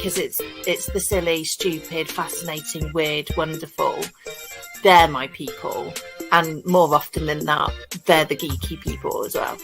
because it's the silly, stupid, fascinating, weird, wonderful. They're my people, and more often than not, they're the geeky people as well.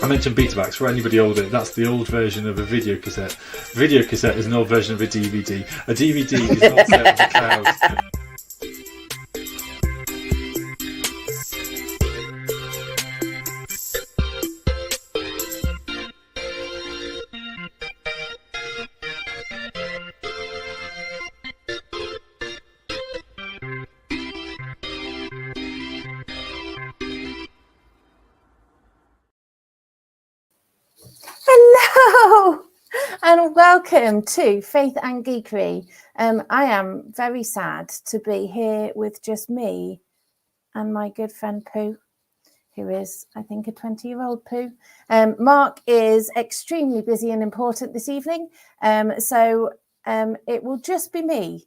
I mentioned Betamax. For anybody older, that's the old version of a video cassette. A video cassette is an old version of a DVD. A DVD is not set in the cloud. Hello and welcome to Faith and Geekery. I am very sad to be here with just me and my good friend Pooh, who is, I think, a 20-year-old Pooh. Mark is extremely busy and important this evening, so it will just be me,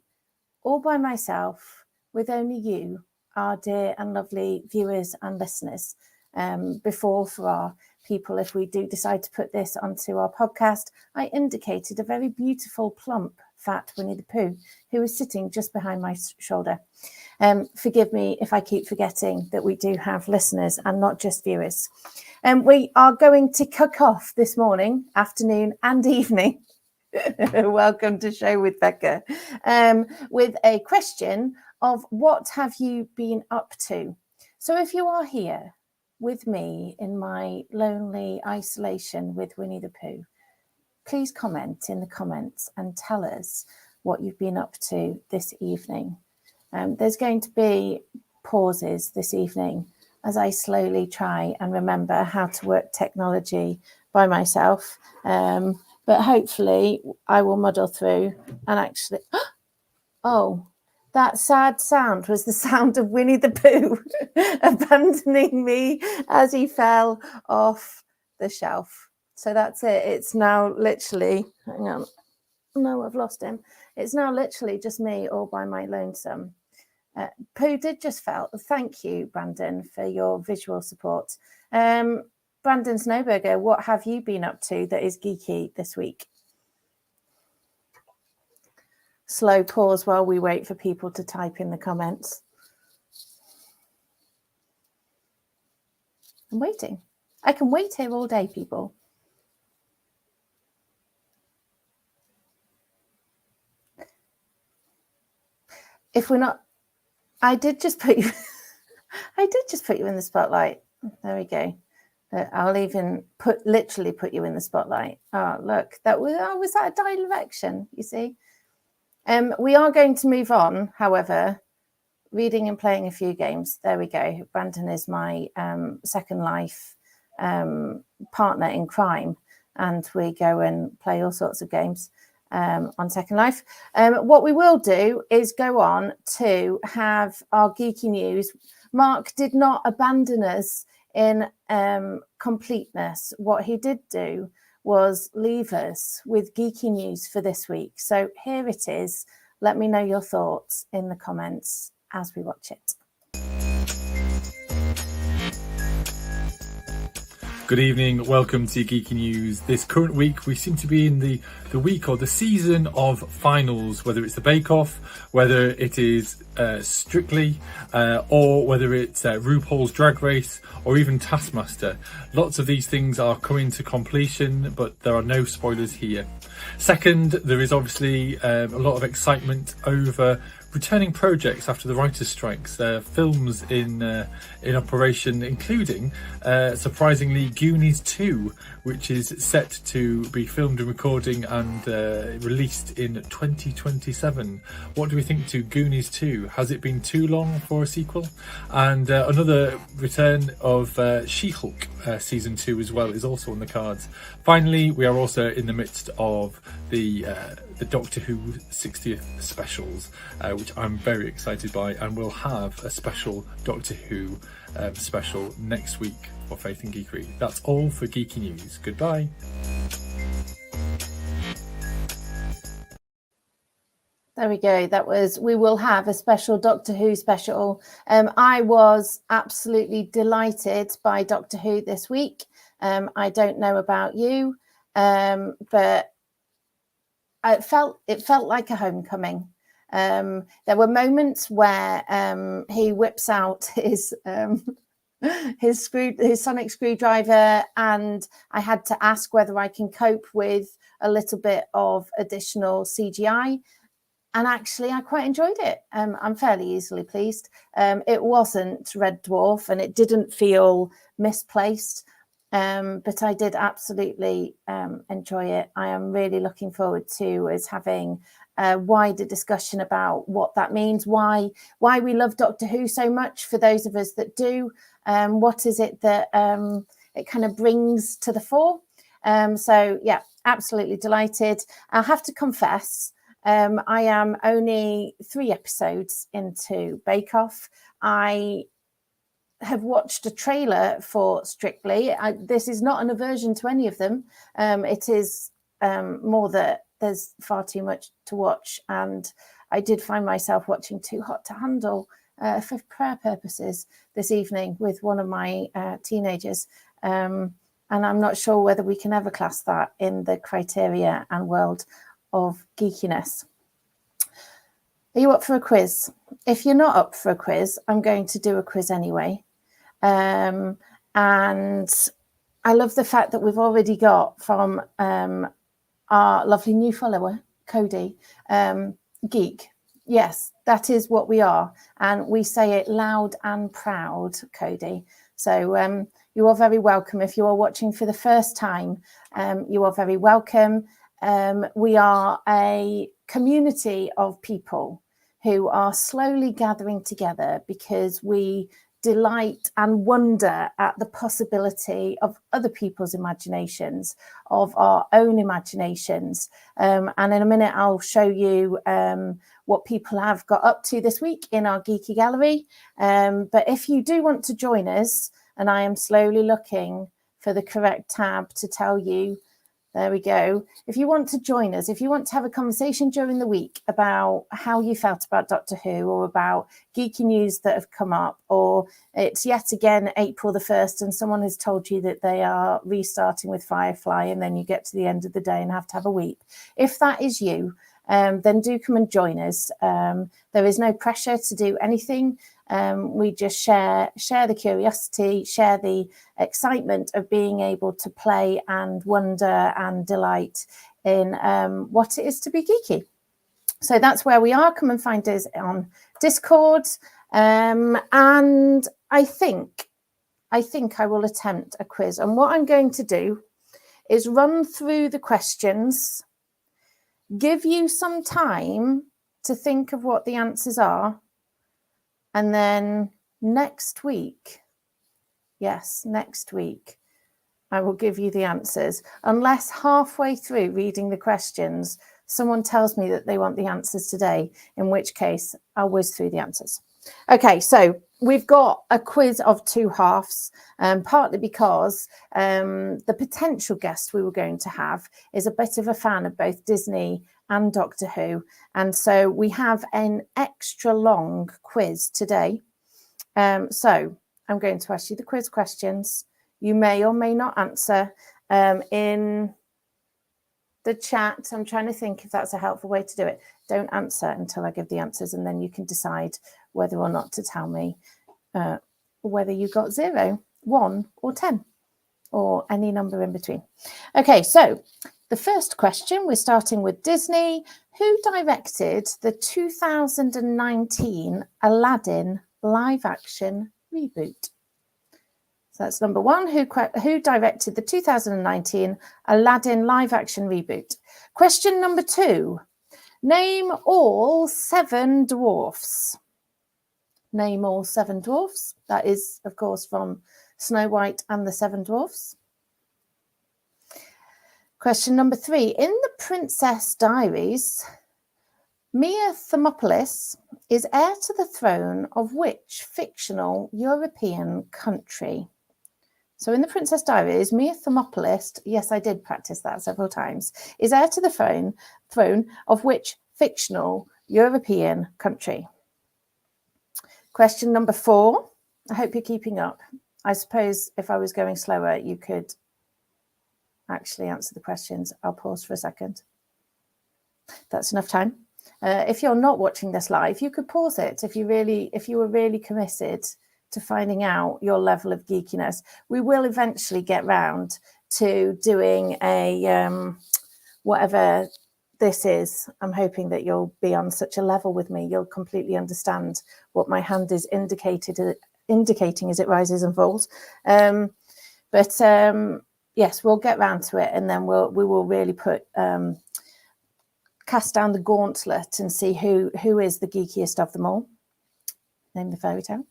all by myself, with only you, our dear and lovely viewers and listeners, for our people. If we do decide to put this onto our podcast, I indicated a very beautiful, plump, fat Winnie the Pooh who is sitting just behind my shoulder. Forgive me if I keep forgetting that we do have listeners and not just viewers. We are going to kick off this morning, afternoon and evening. Welcome to Show with Becca. With a question of what have you been up to? So if you are here with me in my lonely isolation with Winnie the Pooh, please comment in the comments and tell us what you've been up to this evening. There's going to be pauses this evening as I slowly try and remember how to work technology by myself, but hopefully I will muddle through and actually... Oh, that sad sound was the sound of Winnie the Pooh abandoning me as he fell off the shelf. So that's it. It's now literally, hang on. No, I've lost him. It's now literally just me all by my lonesome. Pooh did just fell. Thank you, Brandon, for your visual support. Brandon Snowberger, what have you been up to that is geeky this week? Slow pause while we wait for people to type in the comments. I'm waiting. I can wait here all day, people. If we're not, I did just put you in the spotlight. There we go. I'll even literally put you in the spotlight. Oh, look, was that a direction, you see? We are going to move on, however, reading and playing a few games. There we go. Brandon is my Second Life partner in crime, and we go and play all sorts of games on Second Life. What we will do is go on to have our geeky news. Mark did not abandon us in completeness. What he did do was leave us with geeky news for this week. So here it is. Let me know your thoughts in the comments as we watch it. Good evening, welcome to Geeky News. This current week we seem to be in the week or the season of finals, whether it's the Bake Off, whether it is Strictly, or whether it's RuPaul's Drag Race, or even Taskmaster. Lots of these things are coming to completion, but there are no spoilers here. Second, there is obviously a lot of excitement over returning projects after the writers' strikes, films in operation, including surprisingly Goonies 2, which is set to be filmed and recording and released in 2027. What do we think to Goonies 2? Has it been too long for a sequel? And another return of She-Hulk season 2 as well is also on the cards. Finally, we are also in the midst of the the Doctor Who 60th specials, which I'm very excited by, and we'll have a special Doctor Who special next week for Faith and Geekery. That's all for Geeky News. Goodbye. There we go. That was, we will have a special Doctor Who special. I was absolutely delighted by Doctor Who this week. I don't know about you, but it felt like a homecoming. There were moments where he whips out his sonic screwdriver, and I had to ask whether I can cope with a little bit of additional CGI. And actually, I quite enjoyed it. I'm fairly easily pleased. It wasn't Red Dwarf, and it didn't feel misplaced. But I did absolutely enjoy it. I am really looking forward to us having a wider discussion about what that means, why we love Doctor Who so much, for those of us that do. What is it that it kind of brings to the fore? So, yeah, absolutely delighted. I'll have to confess, I am only 3 episodes into Bake Off. I have watched a trailer for Strictly. This is not an aversion to any of them. It is more that there's far too much to watch. And I did find myself watching Too Hot to Handle for prayer purposes this evening with one of my teenagers. And I'm not sure whether we can ever class that in the criteria and world of geekiness. Are you up for a quiz? If you're not up for a quiz, I'm going to do a quiz anyway. And I love the fact that we've already got from our lovely new follower, Cody, geek. Yes, that is what we are. And we say it loud and proud, Cody. So you are very welcome. If you are watching for the first time, you are very welcome. We are a community of people who are slowly gathering together because we delight and wonder at the possibility of other people's imaginations, of our own imaginations. And in a minute, I'll show you what people have got up to this week in our Geeky Gallery. But if you do want to join us, and I am slowly looking for the correct tab to tell you, there we go. If you want to join us, if you want to have a conversation during the week about how you felt about Doctor Who, or about geeky news that have come up, or it's yet again April the 1st and someone has told you that they are restarting with Firefly, and then you get to the end of the day and have to have a weep. If that is you, then do come and join us. There is no pressure to do anything. We just share the curiosity, share the excitement of being able to play and wonder and delight in what it is to be geeky. So that's where we are. Come and find us on Discord. And I think I will attempt a quiz. And what I'm going to do is run through the questions, give you some time to think of what the answers are. And then next week, I will give you the answers. Unless halfway through reading the questions, someone tells me that they want the answers today, in which case I'll whiz through the answers. Okay, so we've got a quiz of 2 halves, partly because the potential guest we were going to have is a bit of a fan of both Disney and Doctor Who. And so we have an extra long quiz today. So I'm going to ask you the quiz questions. You may or may not answer in the chat. I'm trying to think if that's a helpful way to do it. Don't answer until I give the answers, and then you can decide whether or not to tell me whether you got 0, 1 or 10 or any number in between. Okay, so the first question, we're starting with Disney. Who directed the 2019 Aladdin live-action reboot? So that's number 1. Who directed the 2019 Aladdin live-action reboot? Question number 2. Name all 7 dwarfs. Name all 7 dwarfs. That is, of course, from Snow White and the 7 Dwarfs. Question number 3. In the Princess Diaries, Mia Thermopolis is heir to the throne of which fictional European country? So in the Princess Diaries, Mia Thermopolis, yes, I did practice that several times, is heir to the throne of which fictional European country? Question number 4. I hope you're keeping up. I suppose if I was going slower, you could actually answer the questions. I'll pause for a second. That's enough time. If you're not watching this live, you could pause it if you were really committed to finding out your level of geekiness. We will eventually get round to doing a whatever this is. I'm hoping that you'll be on such a level with me, you'll completely understand what my hand is indicating as it rises and falls. Yes, we'll get round to it, and then we will really cast down the gauntlet and see who is the geekiest of them all. Name the fairy tale.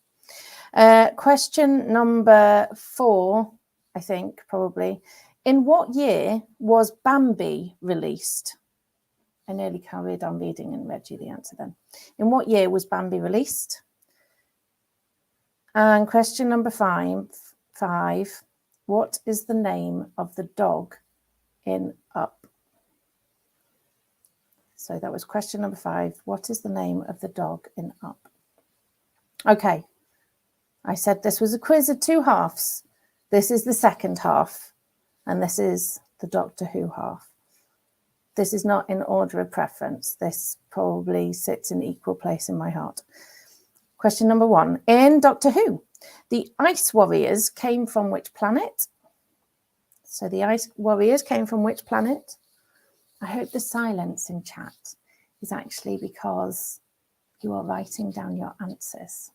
Question number 4, I think, probably. In what year was Bambi released? I nearly carried on reading and read you the answer then. In what year was Bambi released? And question number 5. What is the name of the dog in Up? So that was question number 5. What is the name of the dog in Up? Okay. I said this was a quiz of 2 halves. This is the second half, and this is the Doctor Who half. This is not in order of preference. This probably sits in equal place in my heart. Question number 1. In Doctor Who, the Ice Warriors came from which planet? So the Ice Warriors came from which planet? I hope the silence in chat is actually because you are writing down your answers.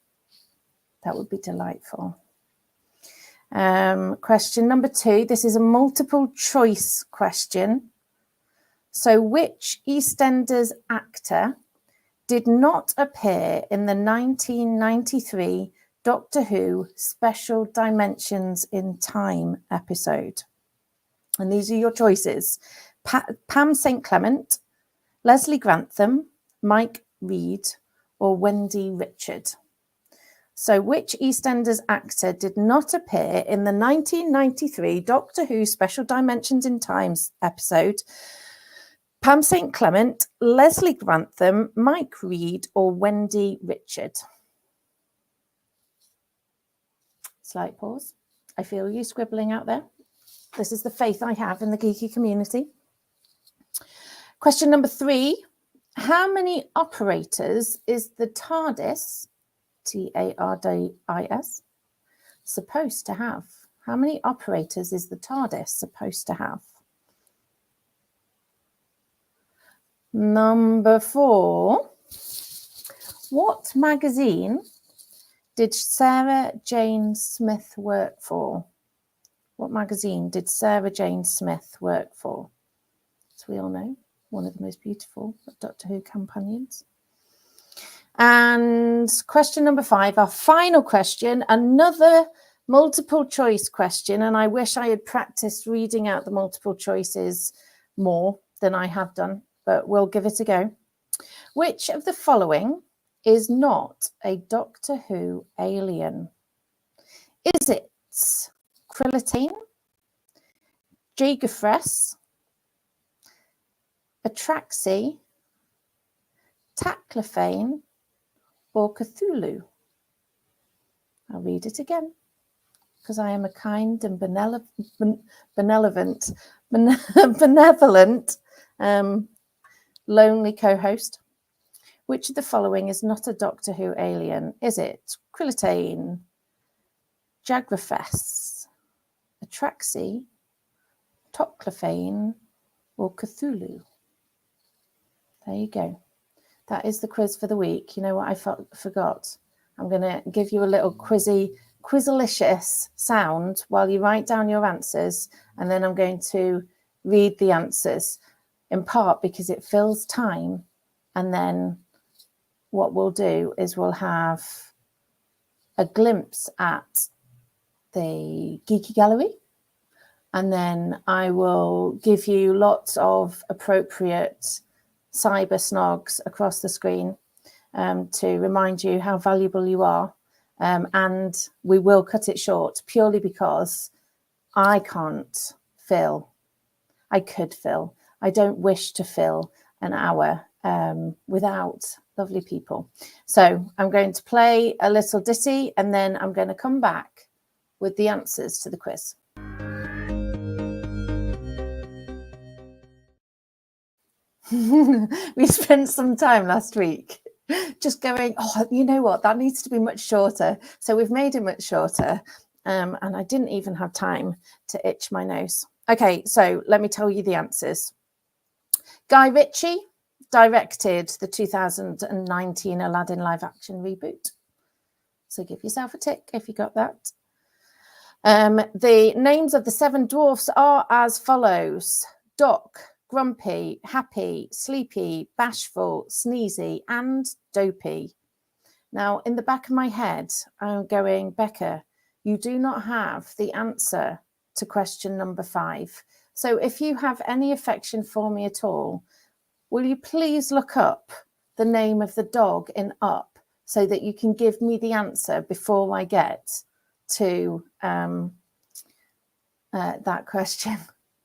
That would be delightful. Question number 2. This is a multiple choice question. So which EastEnders actor did not appear in the 1993 Doctor Who Special Dimensions in Time episode? And these are your choices. Pam St. Clement, Leslie Grantham, Mike Reid, or Wendy Richard. So which EastEnders actor did not appear in the 1993 Doctor Who Special Dimensions in Time episode? Pam St. Clement, Leslie Grantham, Mike Reid, or Wendy Richard? Slight pause. I feel you scribbling out there. This is the faith I have in the geeky community. Question number 3. How many operators is the TARDIS, TARDIS, supposed to have? How many operators is the TARDIS supposed to have? Number 4. What magazine did Sarah Jane Smith work for? What magazine did Sarah Jane Smith work for? As we all know, one of the most beautiful Doctor Who companions. And question number 5, our final question, another multiple choice question. And I wish I had practiced reading out the multiple choices more than I have done, but we'll give it a go. Which of the following is not a Doctor Who alien? Is it Krillitine, Jagafres, Atraxi, Taclophane, or Cthulhu? I'll read it again because I am a kind and benevolent lonely co-host. Which of the following is not a Doctor Who alien? Is it Krillitane, Jagafres, Atraxi, Taclophane, or Cthulhu? There you go. That is the quiz for the week. You know what I forgot? I'm going to give you a little quizzalicious sound while you write down your answers, and then I'm going to read the answers, in part because it fills time, and then what we'll do is we'll have a glimpse at the Geeky Gallery, And then I will give you lots of appropriate cyber snogs across the screen to remind you how valuable you are. And we will cut it short purely because I can't fill. I could fill. I don't wish to fill an hour without lovely people. So I'm going to play a little ditty and then I'm going to come back with the answers to the quiz. We spent some time last week just going, oh, you know what, that needs to be much shorter. So we've made it much shorter. And I didn't even have time to itch my nose. Okay, so let me tell you the answers. Guy Ritchie directed the 2019 Aladdin live action reboot. So give yourself a tick if you got that. The names of the 7 dwarfs are as follows: Doc, Grumpy, Happy, Sleepy, Bashful, Sneezy, and Dopey. Now, in the back of my head, I'm going, Becca, you do not have the answer to question number 5. So if you have any affection for me at all, will you please look up the name of the dog in Up so that you can give me the answer before I get to that question,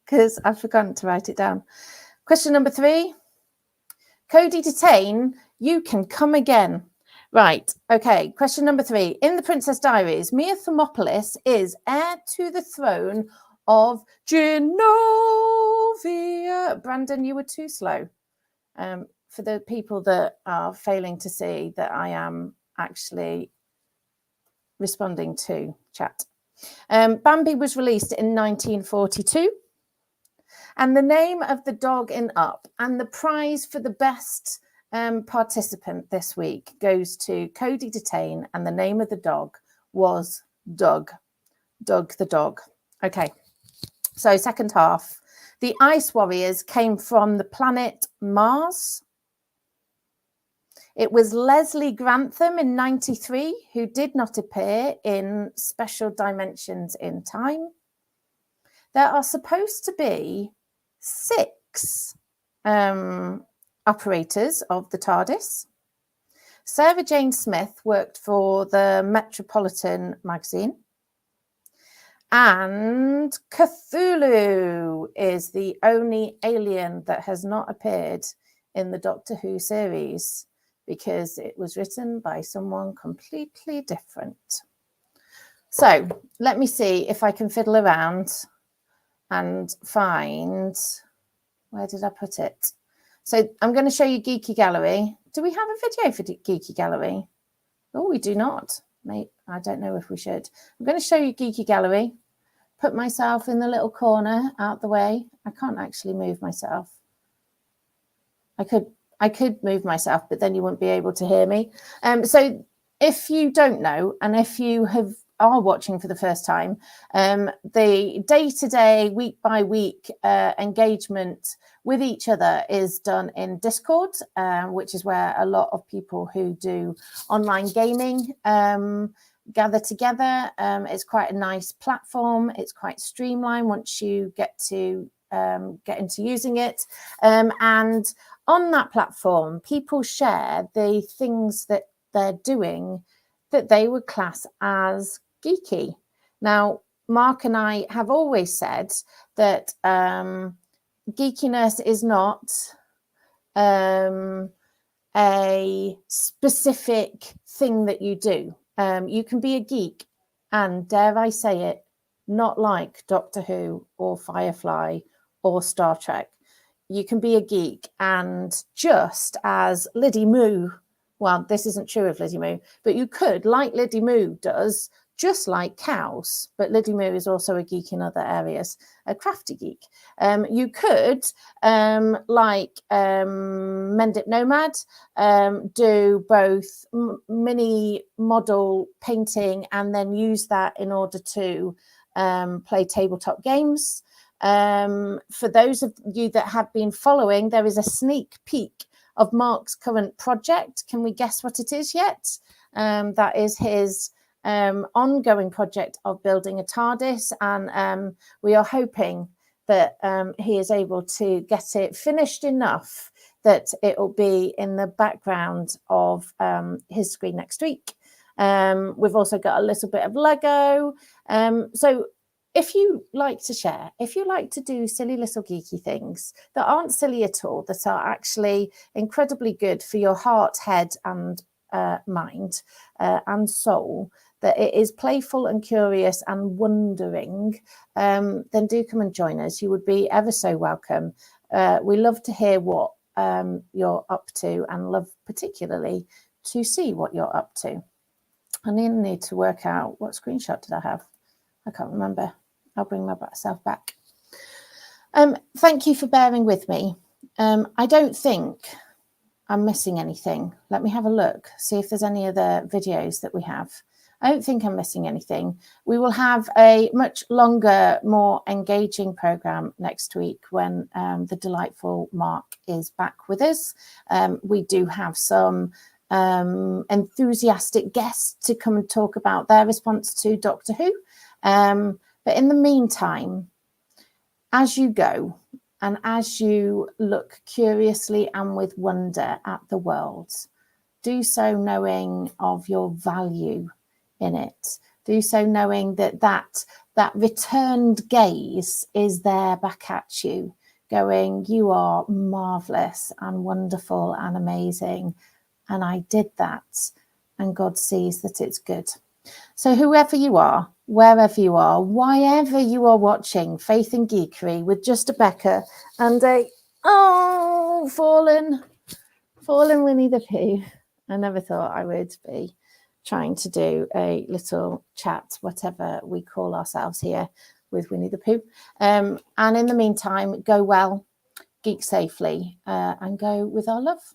because I've forgotten to write it down. Question number 3. Cody Detain, you can come again. Right, okay, question number 3. In the Princess Diaries, Mia Thermopolis is heir to the throne of Genovia. Brandon, you were too slow. For the people that are failing to see that I am actually responding to chat. Bambi was released in 1942. And the name of the dog in Up and the prize for the best participant this week goes to Cody Detain, and the name of the dog was Doug. Doug the dog. Okay, so second half. The Ice Warriors came from the planet Mars. It was Leslie Grantham in 93 who did not appear in Special Dimensions in Time. There are supposed to be 6 operators of the TARDIS. Sarah Jane Smith worked for the Metropolitan magazine. And Cthulhu is the only alien that has not appeared in the Doctor Who series because it was written by someone completely different. So let me see if I can fiddle around and find, where did I put it? So I'm going to show you Geeky Gallery. Do we have a video for Geeky Gallery? Oh, we do not. Mate, I don't know if we should. I'm going to show you Geeky Gallery. Put myself in the little corner out the way. I can't actually move myself. I could move myself, but then you wouldn't be able to hear me. So if you don't know, and if you are watching for the first time, the day-to-day, week-by-week engagement with each other is done in Discord, which is where a lot of people who do online gaming gather together. It's quite a nice platform. It's quite streamlined once you get into using it. And on that platform, people share the things that they're doing that they would class as geeky. Now, Mark and I have always said that geekiness is not a specific thing that you do. You can be a geek and, dare I say it, not like Doctor Who or Firefly or Star Trek. You can be a geek and just as Liddy Moo, well, this isn't true of Liddy Moo, but you could, like Liddy Moo does, just like cows, but Liddy Moo is also a geek in other areas, a crafty geek. You could, like Mendip Nomad, do both mini model painting and then use that in order to play tabletop games. For those of you that have been following, there is a sneak peek of Mark's current project. Can we guess what it is yet? That is his ongoing project of building a TARDIS, and we are hoping that he is able to get it finished enough that it will be in the background of his screen next week. We've also got a little bit of Lego. So if you like to share, if you like to do silly little geeky things that aren't silly at all, that are actually incredibly good for your heart, head and mind and soul, that it is playful and curious and wondering, then do come and join us. You would be ever so welcome. We love to hear what you're up to, and love particularly to see what you're up to. I need to work out what screenshot did I have. I can't remember. I'll bring myself back. Thank you for bearing with me. I don't think I'm missing anything. Let me have a look, see if there's any other videos that we have. I don't think I'm missing anything. We will have a much longer, more engaging program next week when the delightful Mark is back with us. We do have some enthusiastic guests to come and talk about their response to Doctor Who. But in the meantime, as you go and as you look curiously and with wonder at the world, do so knowing of your value in it. Do so knowing that returned gaze is there back at you, going, you are marvellous and wonderful and amazing. And I did that, and God sees that it's good. So whoever you are, wherever you are, whyever you are watching Faith and Geekery with just a Becca and a fallen Winnie the Pooh. I never thought I would be trying to do a little chat, whatever we call ourselves here, with Winnie the Pooh. And in the meantime, go well, geek safely, and go with our love.